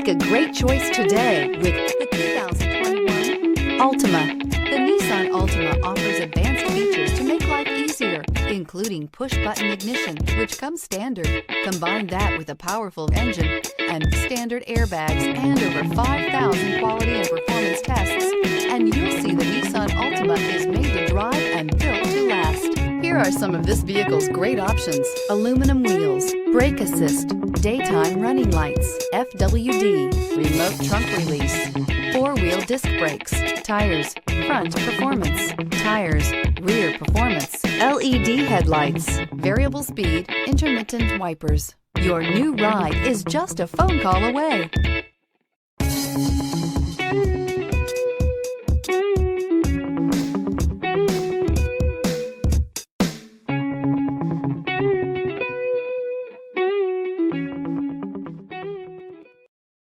a great choice today with the 2021 Altima. The Nissan Altima offers advanced features to make life easier, including push-button ignition, which comes standard. Combine that with a powerful engine and standard airbags and over 5,000 quality and performance tests, and you'll see the Nissan Altima is made to drive and built to last. Here are some of this vehicle's great options: aluminum wheels, brake assist, daytime running lights, FWD, remote trunk release, four-wheel disc brakes, tires, front performance, tires, rear performance, LED headlights, variable speed, intermittent wipers. Your new ride is just a phone call away.